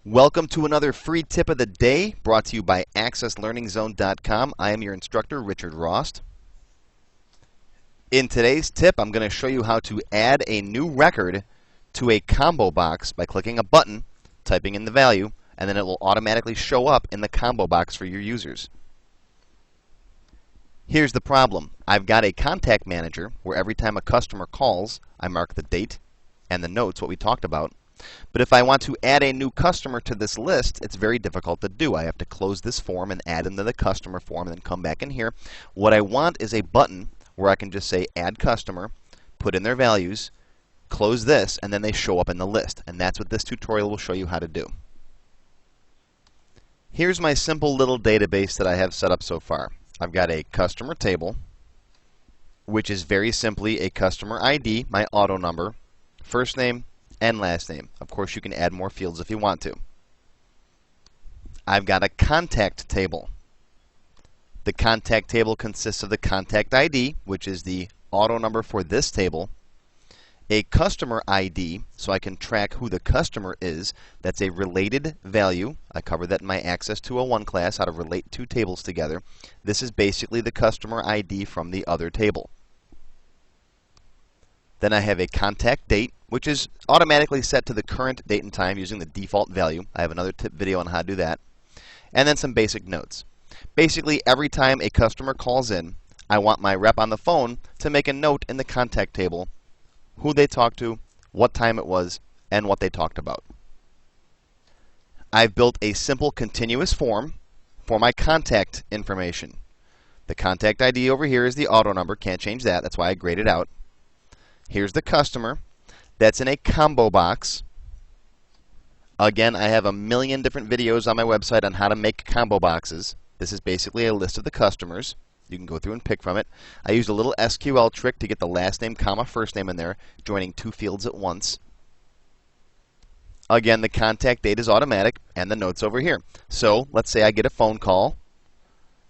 Welcome to another free tip of the day brought to you by AccessLearningZone.com. I am your instructor, Richard Rost. In today's tip, I'm going to show you how to add a new record to a combo box by clicking a button, typing in the value, and then it will automatically show up in the combo box for your users. Here's the problem. I've got a contact manager where every time a customer calls, I mark the date and the notes, what we talked about. But if I want to add a new customer to this list, it's very difficult to do. I have to close this form and add into the customer form and then come back in here. What I want is a button where I can just say add customer, put in their values, close this, and then they show up in the list. And that's what this tutorial will show you how to do. Here's my simple little database that I have set up so far. I've got a customer table, which is very simply a customer ID, my auto number, first name, and last name. Of course, you can add more fields if you want to. I've got a contact table. The contact table consists of the contact ID, which is the auto number for this table, a customer ID, so I can track who the customer is. That's a related value. I covered that in my Access 201 class, how to relate two tables together. This is basically the customer ID from the other table. Then I have a contact date, which is automatically set to the current date and time using the default value. I have another tip video on how to do that. And then some basic notes. Basically, every time a customer calls in, I want my rep on the phone to make a note in the contact table, who they talked to, what time it was, and what they talked about. I've built a simple continuous form for my contact information. The contact ID over here is the auto number. Can't change that. That's why I grayed it out. Here's the customer. That's in a combo box. Again, I have a million different videos on my website on how to make combo boxes. This is basically a list of the customers. You can go through and pick from it. I used a little SQL trick to get the last name, comma, first name in there, joining two fields at once. Again, the contact date is automatic, and the notes over here. So let's say I get a phone call.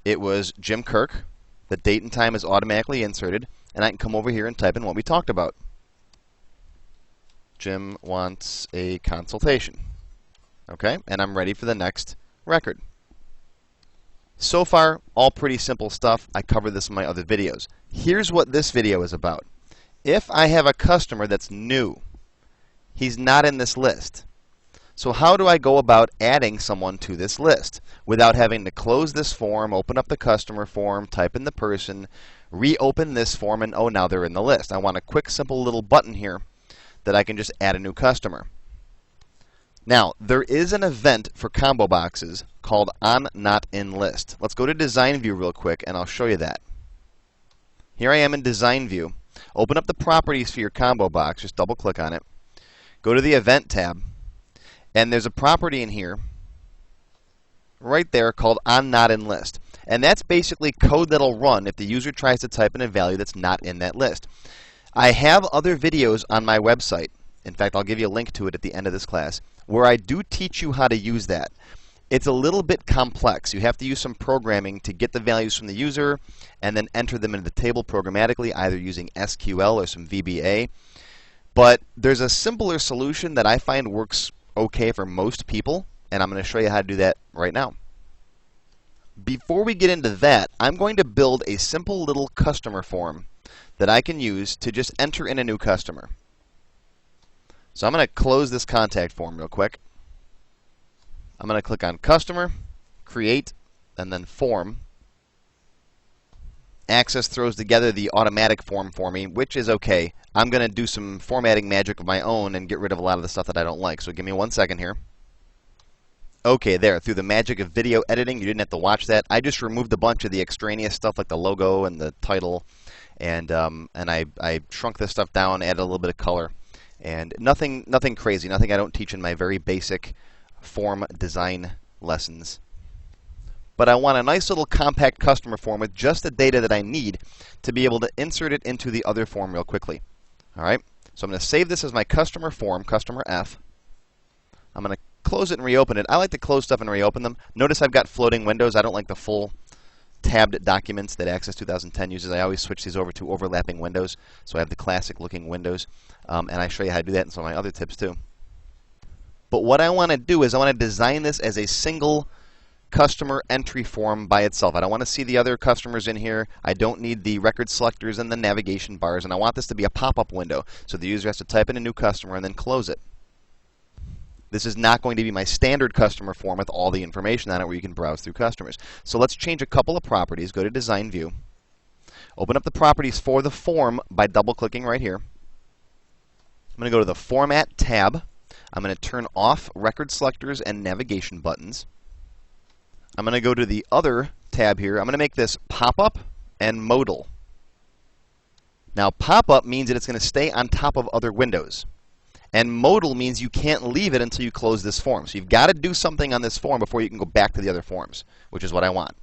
It was Jim Kirk. The date and time is automatically inserted, and I can come over here and type in what we talked about. Jim wants a consultation. Okay, and I'm ready for the next record. So far, all pretty simple stuff. I covered this in my other videos. Here's what this video is about. If I have a customer that's new, he's not in this list. So how do I go about adding someone to this list without having to close this form, open up the customer form, type in the person, reopen this form, and oh, now they're in the list. I want a quick, simple little button here that I can just add a new customer. Now, there is an event for combo boxes called onNotInList. Let's go to Design View real quick, and I'll show you that. Here I am in Design View. Open up the properties for your combo box. Just double-click on it. Go to the Event tab, and there's a property in here right there called onNotInList. And that's basically code that'll run if the user tries to type in a value that's not in that list. I have other videos on my website. In fact, I'll give you a link to it at the end of this class, where I do teach you how to use that. It's a little bit complex. You have to use some programming to get the values from the user and then enter them into the table programmatically, either using SQL or some VBA. But there's a simpler solution that I find works okay for most people, and I'm going to show you how to do that right now. Before we get into that, I'm going to build a simple little customer form that I can use to just enter in a new customer. So I'm going to close this contact form real quick. I'm going to click on Customer, Create, and then Form. Access throws together the automatic form for me, which is okay. I'm going to do some formatting magic of my own and get rid of a lot of the stuff that I don't like. So give me 1 second here. Okay, there. Through the magic of video editing, you didn't have to watch that. I just removed a bunch of the extraneous stuff like the logo and the title, and I shrunk this stuff down, added a little bit of color. And nothing crazy, nothing I don't teach in my very basic form design lessons. But I want a nice little compact customer form with just the data that I need to be able to insert it into the other form real quickly. All right, so I'm going to save this as my customer form, customer F. I'm going to close it and reopen it. I like to close stuff and reopen them. Notice I've got floating windows. I don't like the full tabbed documents that Access 2010 uses. I always switch these over to overlapping windows, so I have the classic looking windows, and I show you how to do that in some of my other tips too. But what I want to do is I want to design this as a single customer entry form by itself. I don't want to see the other customers in here. I don't need the record selectors and the navigation bars, and I want this to be a pop-up window. So the user has to type in a new customer and then close it. This is not going to be my standard customer form with all the information on it where you can browse through customers. So let's change a couple of properties. Go to Design View. Open up the properties for the form by double-clicking right here. I'm going to go to the Format tab. I'm going to turn off record selectors and navigation buttons. I'm going to go to the other tab here. I'm going to make this pop-up and modal. Now, pop-up means that it's going to stay on top of other windows. And modal means you can't leave it until you close this form. So you've got to do something on this form before you can go back to the other forms, which is what I want.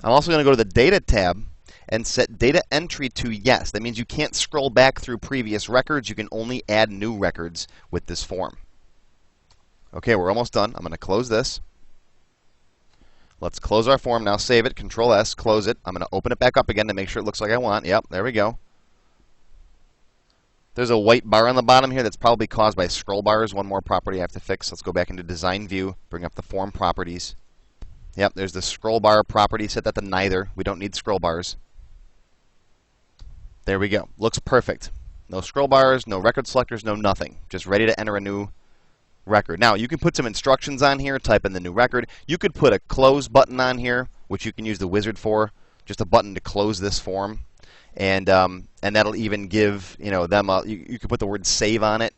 I'm also going to go to the Data tab and set data entry to yes. That means you can't scroll back through previous records. You can only add new records with this form. OK, we're almost done. I'm going to close this. Let's close our form. Now save it. Control-S, close it. I'm going to open it back up again to make sure it looks like I want. Yep, there we go. There's a white bar on the bottom here that's probably caused by scroll bars. One more property I have to fix. Let's go back into Design View, bring up the form properties. Yep, there's the scroll bar property. Set that to neither. We don't need scroll bars. There we go. Looks perfect. No scroll bars, no record selectors, no nothing. Just ready to enter a new record. Now, you can put some instructions on here, type in the new record. You could put a close button on here, which you can use the wizard for, just a button to close this form. And that'll even give them you could put the word save on it,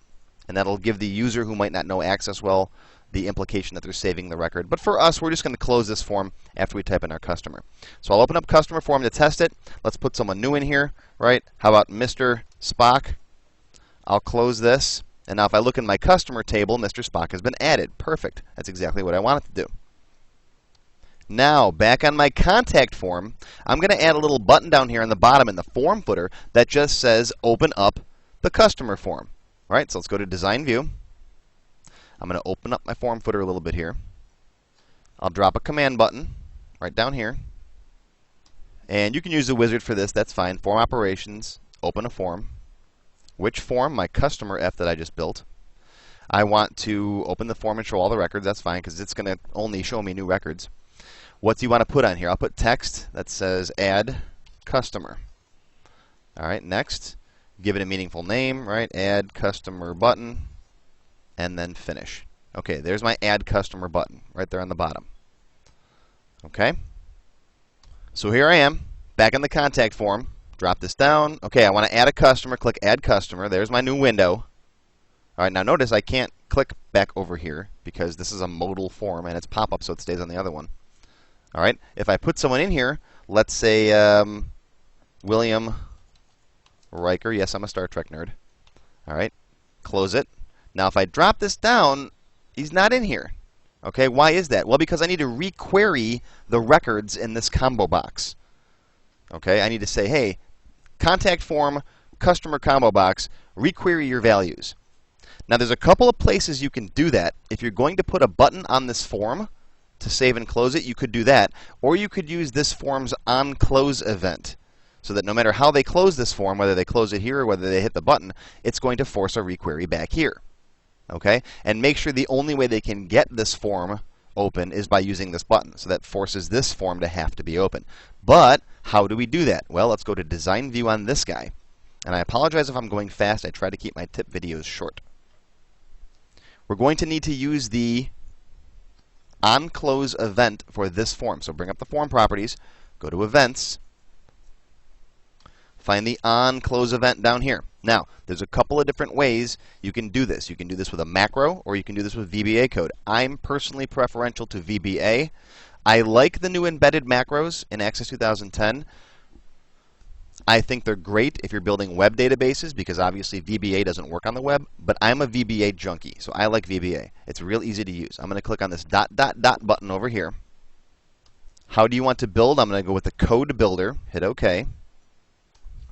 and that'll give the user who might not know Access well the implication that they're saving the record. But for us, we're just going to close this form after we type in our customer. So I'll open up customer form to test it. Let's put someone new in here, right? How about Mr. Spock? I'll close this. And now if I look in my customer table, Mr. Spock has been added. Perfect. That's exactly what I want it to do. Now, back on my contact form, I'm going to add a little button down here on the bottom in the form footer that just says open up the customer form. All right, so let's go to Design View. I'm going to open up my form footer a little bit here. I'll drop a command button right down here. And you can use the wizard for this. That's fine. Form operations, open a form. Which form? My customer F that I just built. I want to open the form and show all the records. That's fine because it's going to only show me new records. What do you want to put on here? I'll put text that says add customer. All right, next. Give it a meaningful name, right? Add customer button, and then finish. OK, there's my add customer button right there on the bottom. OK? So here I am, back in the contact form. Drop this down. OK, I want to add a customer. Click Add Customer. There's my new window. All right, now notice I can't click back over here because this is a modal form, and it's pop-up, so it stays on the other one. All right, if I put someone in here, let's say William Riker. Yes, I'm a Star Trek nerd. All right, close it. Now, if I drop this down, he's not in here. OK, why is that? Well, because I need to requery the records in this combo box. OK, I need to say, hey, contact form, customer combo box, requery your values. Now, there's a couple of places you can do that. If you're going to put a button on this form to save and close it, you could do that. Or you could use this form's onClose event, so that no matter how they close this form, whether they close it here or whether they hit the button, it's going to force a requery back here. Okay? And make sure the only way they can get this form open is by using this button. So that forces this form to have to be open. But how do we do that? Well, let's go to Design View on this guy. And I apologize if I'm going fast. I try to keep my tip videos short. We're going to need to use the onClose event for this form. So bring up the form properties, go to Events, find the onClose event down here. Now, there's a couple of different ways you can do this. You can do this with a macro, or you can do this with VBA code. I'm personally preferential to VBA. I like the new embedded macros in Access 2010. I think they're great if you're building web databases, because obviously VBA doesn't work on the web. But I'm a VBA junkie, so I like VBA. It's real easy to use. I'm going to click on this dot, dot, dot button over here. How do you want to build? I'm going to go with the Code Builder. Hit OK.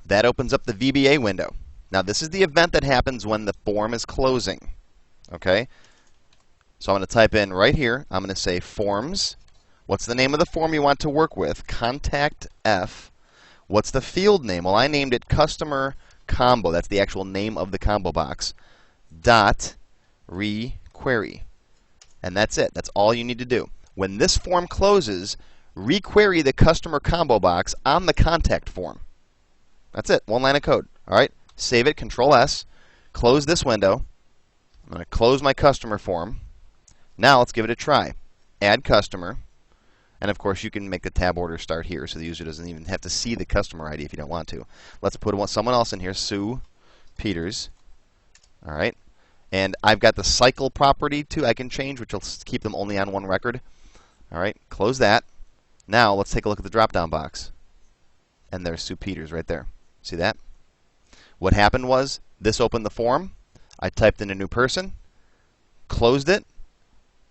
That opens up the VBA window. Now, this is the event that happens when the form is closing. OK? So I'm going to type in right here. I'm going to say Forms. What's the name of the form you want to work with? Contact F. What's the field name? Well, I named it Customer Combo. That's the actual name of the combo box. Dot requery. And that's it. That's all you need to do. When this form closes, requery the customer combo box on the contact form. That's it. One line of code. All right. Save it. Control S. Close this window. I'm going to close my customer form. Now let's give it a try. Add customer. And of course, you can make the tab order start here, so the user doesn't even have to see the customer ID if you don't want to. Let's put someone else in here, Sue Peters. All right. And I've got the cycle property too I can change, which will keep them only on one record. All right. Close that. Now let's take a look at the drop-down box. And there's Sue Peters right there. See that? What happened was this opened the form. I typed in a new person, closed it.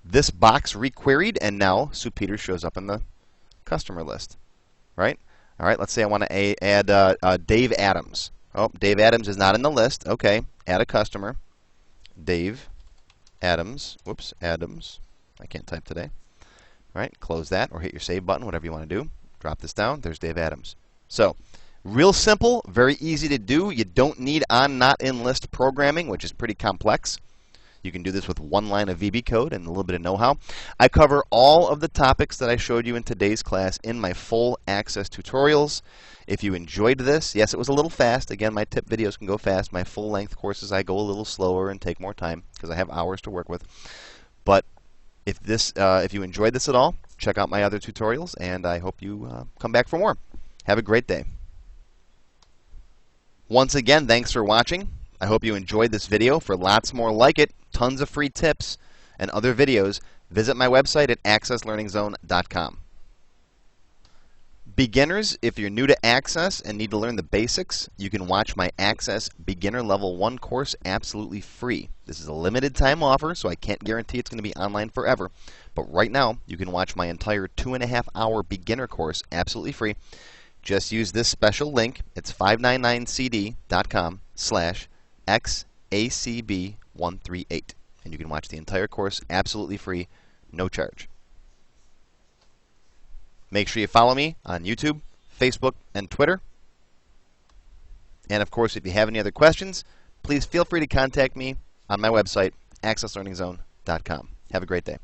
This box requeried, and now Sue Peters shows up in the customer list. Right? All right, let's say I want to add Dave Adams. Oh, Dave Adams is not in the list. Okay, add a customer. Dave Adams. Whoops, Adams. I can't type today. All right, close that or hit your save button, whatever you want to do. Drop this down. There's Dave Adams. So, real simple, very easy to do. You don't need on not in list programming, which is pretty complex. You can do this with one line of VB code and a little bit of know-how. I cover all of the topics that I showed you in today's class in my full access tutorials. If you enjoyed this, yes, it was a little fast. Again, my tip videos can go fast. My full-length courses, I go a little slower and take more time because I have hours to work with. But if you enjoyed this at all, check out my other tutorials, and I hope you come back for more. Have a great day. Once again, thanks for watching. I hope you enjoyed this video. For lots more like it, tons of free tips and other videos, visit my website at accesslearningzone.com. Beginners, if you're new to Access and need to learn the basics, you can watch my Access Beginner Level 1 course absolutely free. This is a limited time offer, so I can't guarantee it's going to be online forever. But right now, you can watch my entire 2.5-hour beginner course absolutely free. Just use this special link. It's 599cd.com/XACB138. And you can watch the entire course absolutely free, no charge. Make sure you follow me on YouTube, Facebook, and Twitter. And of course, if you have any other questions, please feel free to contact me on my website, accesslearningzone.com. Have a great day.